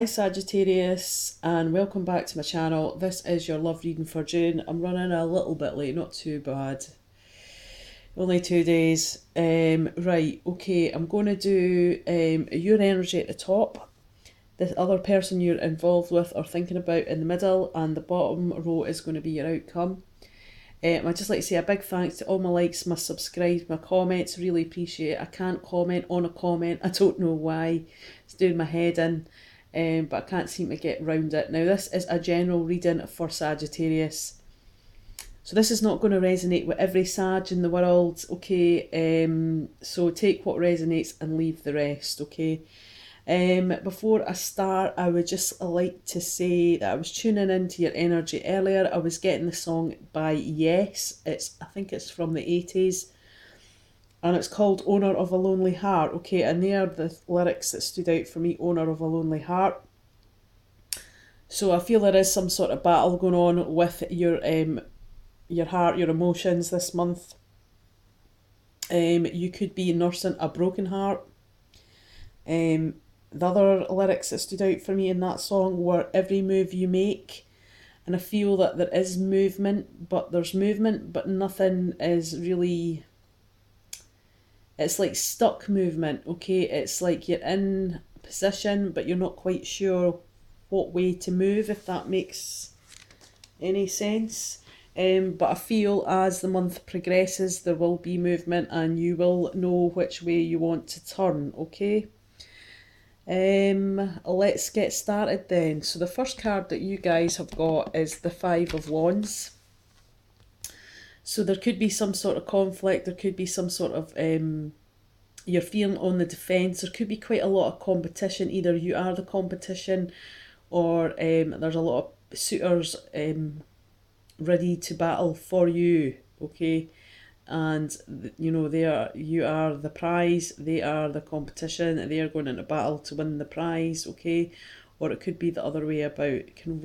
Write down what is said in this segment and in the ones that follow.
Hi Sagittarius, and welcome back to my channel. This is your love reading for June. I'm running a little bit late, not too bad. Only 2 days. Right, okay, I'm going to do your energy at the top, the other person you're involved with or thinking about in the middle, and the bottom row is going to be your outcome. I'd just like to say a big thanks to all my likes, my subscribes, my comments. Really appreciate it. I can't comment on a comment. I don't know why. It's doing my head in. But I can't seem to get round it. Now, this is a general reading for Sagittarius. So this is not going to resonate with every Sag in the world, okay? So take what resonates and leave the rest, okay? Before I start, I would just like to say that I was tuning into your energy earlier. I was getting the song by Yes. I think it's from the 80s. And it's called Owner of a Lonely Heart, okay? And they are the lyrics that stood out for me, Owner of a Lonely Heart. So I feel there is some sort of battle going on with your heart, your emotions this month. You could be nursing a broken heart. The other lyrics that stood out for me in that song were every move you make. And I feel that there is movement, but nothing is really. It's like stuck movement, okay? It's like you're in position, but you're not quite sure what way to move, if that makes any sense. But I feel as the month progresses, there will be movement and you will know which way you want to turn, okay? Let's get started then. So the first card that you guys have got is the Five of Wands. So there could be some sort of conflict, there could be some sort of you're feeling on the defence. There could be quite a lot of competition. Either you are the competition or there's a lot of suitors ready to battle for you, okay? And you know you are the prize, they are the competition, they are going into battle to win the prize, okay? Or it could be the other way about. It can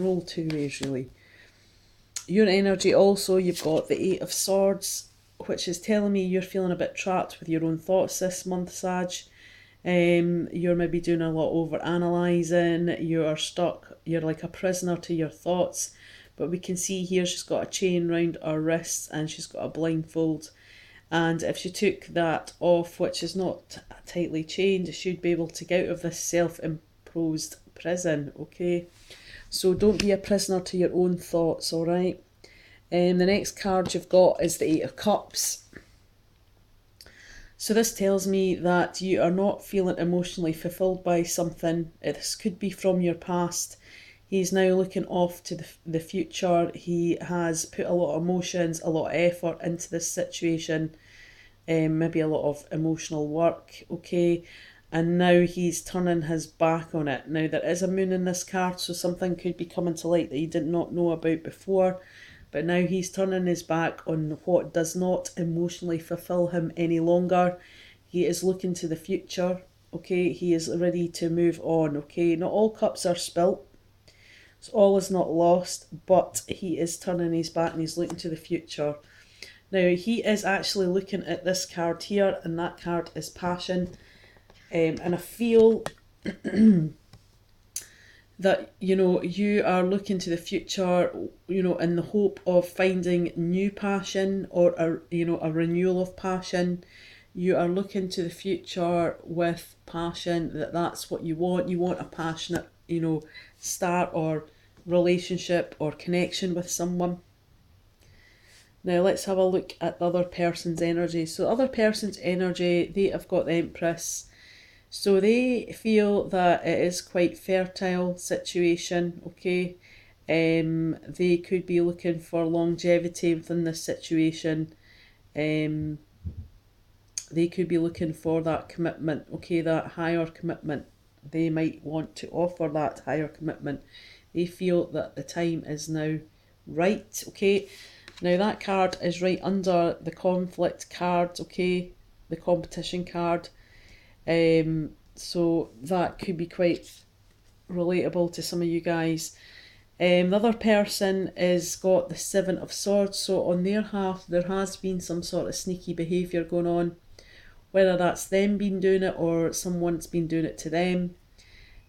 roll two ways really. Your energy also, you've got the Eight of Swords, which is telling me you're feeling a bit trapped with your own thoughts this month, Sag. You're maybe doing a lot over analysing, you're stuck, you're like a prisoner to your thoughts. But we can see here she's got a chain round her wrists and she's got a blindfold. And if she took that off, which is not tightly chained, she'd be able to get out of this self-imposed prison, okay? So don't be a prisoner to your own thoughts, alright? The next card you've got is the Eight of Cups. So this tells me that you are not feeling emotionally fulfilled by something. This could be from your past. He's now looking off to the future. He has put a lot of emotions, a lot of effort into this situation. Maybe a lot of emotional work, okay? And now he's turning his back on it. Now there is a moon in this card, so something could be coming to light that he did not know about before. But now he's turning his back on what does not emotionally fulfill him any longer. He is looking to the future, okay? He is ready to move on, okay? Not all cups are spilt, so all is not lost, but he is turning his back and he's looking to the future. Now, he is actually looking at this card here, and that card is passion. And I feel that, you know, you are looking to the future, you know, in the hope of finding new passion or a renewal of passion. You are looking to the future with passion, that's what you want. You want a passionate, you know, start or relationship or connection with someone. Now let's have a look at the other person's energy. So the other person's energy, they have got the Empress. So they feel that it is quite fertile situation, okay? They could be looking for longevity within this situation. They could be looking for that commitment, okay, that higher commitment. They might want to offer that higher commitment. They feel that the time is now right, okay? Now that card is right under the conflict card, okay? The competition card. So that could be quite relatable to some of you guys. The other person is got the Seven of Swords, so on their half there has been some sort of sneaky behaviour going on, whether that's them been doing it or someone's been doing it to them.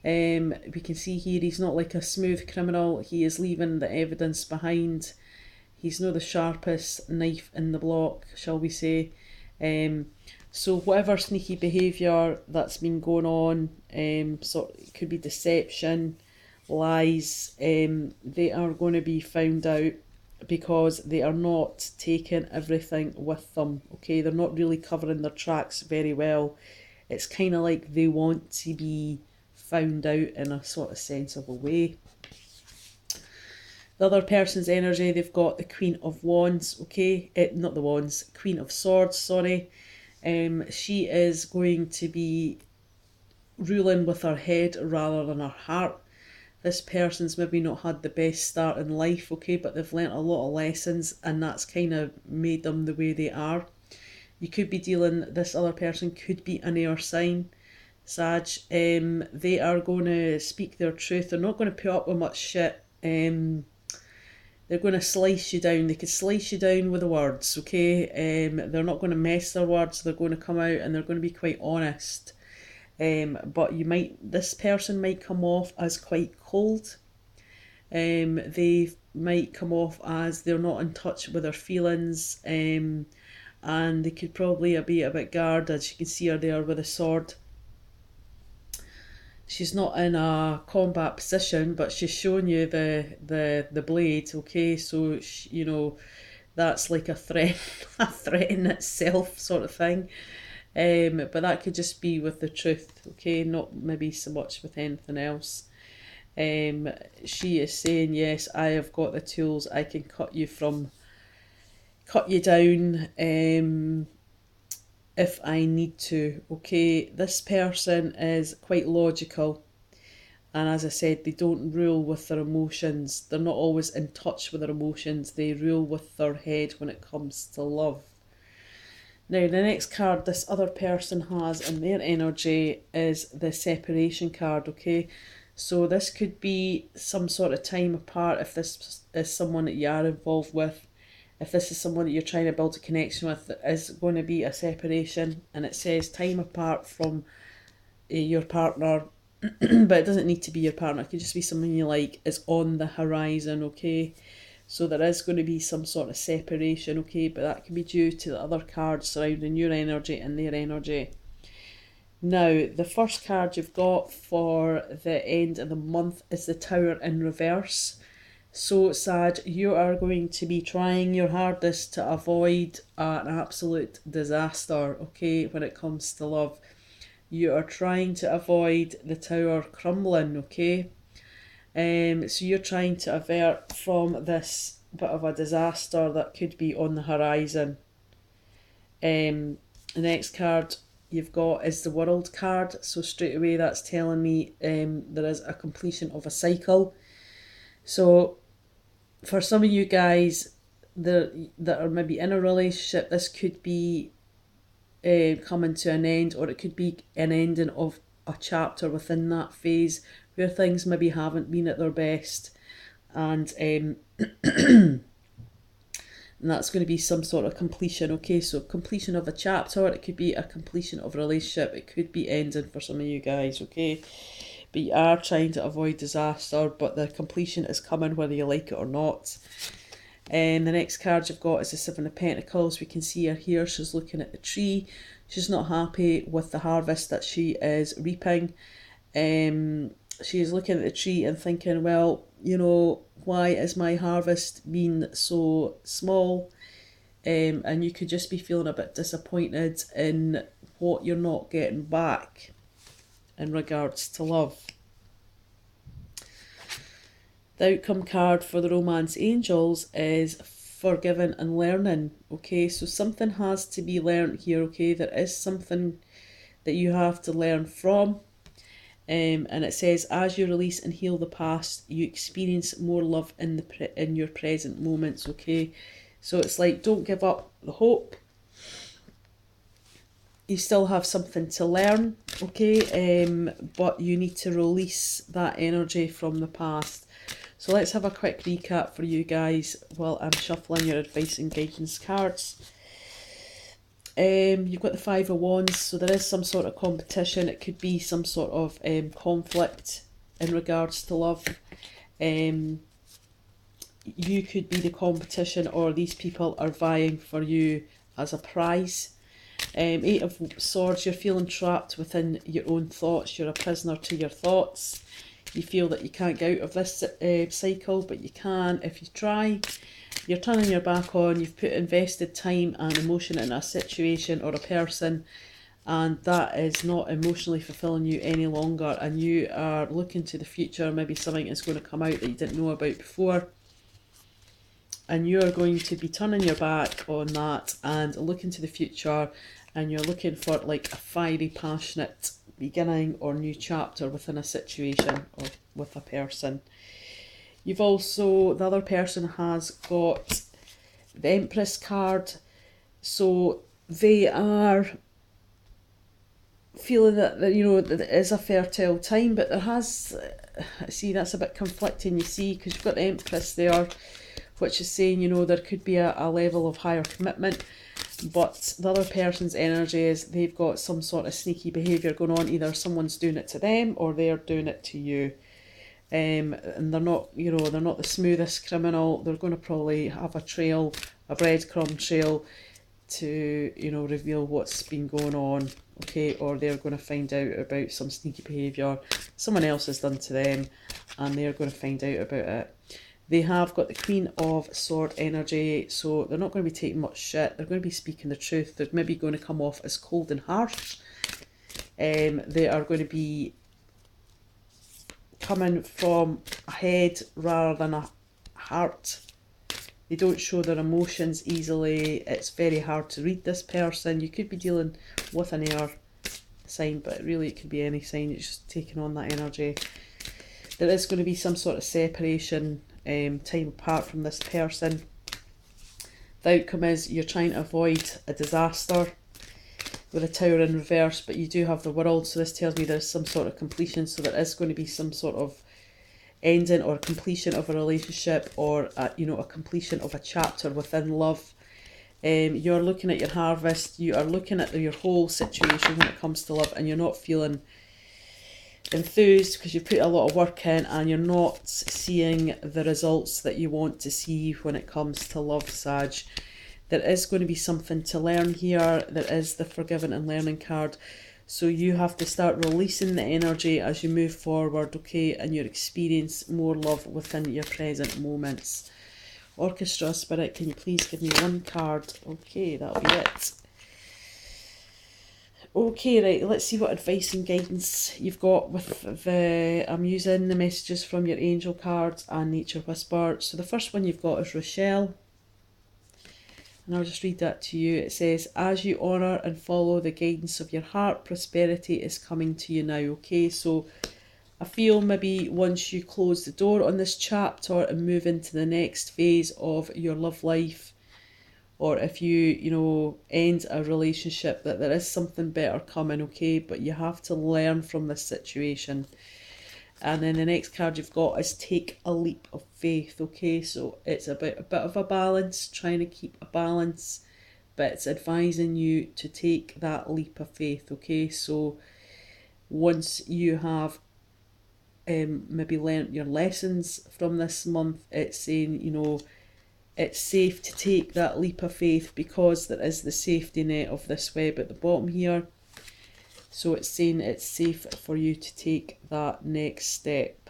We can see here he's not like a smooth criminal. He is leaving the evidence behind. He's not the sharpest knife in the block, shall we say. So whatever sneaky behaviour that's been going on, it could be deception, lies, they are going to be found out because they are not taking everything with them, okay? They're not really covering their tracks very well. It's kind of like they want to be found out in a sort of sensible way. The other person's energy, they've got the Queen of Wands, okay? Not the Wands, Queen of Swords, sorry. She is going to be ruling with her head rather than her heart. This person's maybe not had the best start in life, okay, but they've learnt a lot of lessons and that's kind of made them the way they are. You could be dealing, this other person could be an air sign, Sag. They are going to speak their truth. They're not going to put up with much shit. They're going to slice you down. They could slice you down with the words, okay? They're not going to mess their words. They're going to come out and they're going to be quite honest. But this person might come off as quite cold. They might come off as they're not in touch with their feelings. And they could probably be a bit guarded. You can see her there with a sword. She's not in a combat position, but she's showing you the blade, okay? So, you know, that's like a threat, a threat in itself sort of thing. But that could just be with the truth, okay? Not maybe so much with anything else. She is saying, yes, I have got the tools. I can cut you down, if I need to, okay? This person is quite logical. And as I said, they don't rule with their emotions. They're not always in touch with their emotions. They rule with their head when it comes to love. Now, the next card this other person has in their energy is the separation card, okay? So this could be some sort of time apart if this is someone that you are involved with. If this is someone that you're trying to build a connection with, there is going to be a separation. And it says time apart from your partner. But it doesn't need to be your partner. It could just be someone you like is on the horizon, okay? So there is going to be some sort of separation, okay? But that can be due to the other cards surrounding your energy and their energy. Now, the first card you've got for the end of the month is the Tower in reverse. So, Sag, you are going to be trying your hardest to avoid an absolute disaster, okay, when it comes to love. You are trying to avoid the tower crumbling, okay? So you're trying to avert from this bit of a disaster that could be on the horizon. The next card you've got is the World card. So straight away that's telling me there is a completion of a cycle. So for some of you guys that are maybe in a relationship, this could be coming to an end, or it could be an ending of a chapter within that phase where things maybe haven't been at their best, and and that's going to be some sort of completion, okay? So completion of a chapter, it could be a completion of a relationship, it could be ending for some of you guys, okay? But you are trying to avoid disaster, but the completion is coming whether you like it or not. The next card you've got is the Seven of Pentacles. We can see her here, she's looking at the tree. She's not happy with the harvest that she is reaping. She's looking at the tree and thinking, well, you know, why is my harvest being so small? And you could just be feeling a bit disappointed in what you're not getting back in regards to love. The outcome card for the Romance Angels is forgiving and learning, okay? So something has to be learned here, okay? There is something that you have to learn from. And it says, as you release and heal the past, you experience more love in your present moments, okay? So it's like, don't give up the hope. You still have something to learn, okay? But you need to release that energy from the past. So let's have a quick recap for you guys while I'm shuffling your advice and guidance cards. You've got the Five of Wands, so there is some sort of competition. It could be some sort of conflict in regards to love. You could be the competition, or these people are vying for you as a prize. Eight of Swords, you're feeling trapped within your own thoughts. You're a prisoner to your thoughts. You feel that you can't get out of this cycle, but you can if you try. You're turning your back on, you've put invested time and emotion in a situation or a person, and that is not emotionally fulfilling you any longer, and you are looking to the future. Maybe something is going to come out that you didn't know about before, and you're going to be turning your back on that and looking to the future, and you're looking for like a fiery, passionate beginning or new chapter within a situation or with a person. You've also, the other person has got the Empress card, so they are feeling that you know that it is a fertile time, but there has, see, that's a bit conflicting, you see, because you've got the Empress there, which is saying, you know, there could be a level of higher commitment, but the other person's energy is they've got some sort of sneaky behaviour going on. Either someone's doing it to them or they're doing it to you. And they're not, you know, they're not the smoothest criminal. They're going to probably have a trail, a breadcrumb trail to, you know, reveal what's been going on, okay? Or they're going to find out about some sneaky behaviour someone else has done to them, and they're going to find out about it. They have got the Queen of Sword energy, so they're not going to be taking much shit. They're going to be speaking the truth. They're maybe going to come off as cold and harsh. They are going to be coming from a head rather than a heart. They don't show their emotions easily. It's very hard to read this person. You could be dealing with an air sign, but really it could be any sign. It's just taking on that energy. There is going to be some sort of separation, time apart from this person. The outcome is you're trying to avoid a disaster with a Tower in reverse, but you do have the World, so this tells me there's some sort of completion, so there is going to be some sort of ending or completion of a relationship, or you know, a completion of a chapter within love. You're looking at your harvest, you are looking at your whole situation when it comes to love, and you're not feeling enthused because you put a lot of work in and you're not seeing the results that you want to see when it comes to love, Sag. There is going to be something to learn here. There is the Forgiving and Learning card. So you have to start releasing the energy as you move forward, okay, and you experience more love within your present moments. Orchestra Spirit, can you please give me one card? Okay, that'll be it. Okay, right, let's see what advice and guidance you've got with the, I'm using the messages from your angel cards and nature whisper. So the first one you've got is Rochelle. And I'll just read that to you. It says, as you honour and follow the guidance of your heart, prosperity is coming to you now. Okay, so I feel maybe once you close the door on this chapter and move into the next phase of your love life, or if you know, end a relationship, that there is something better coming, okay? But you have to learn from this situation. And then the next card you've got is Take a Leap of Faith, okay? So it's about a bit of a balance, trying to keep a balance, but it's advising you to take that leap of faith, okay? So once you have maybe learnt your lessons from this month, it's saying, you know, it's safe to take that leap of faith because there is the safety net of this web at the bottom here. So it's saying it's safe for you to take that next step.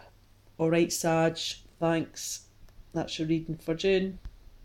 Alright, Sag, thanks. That's your reading for June.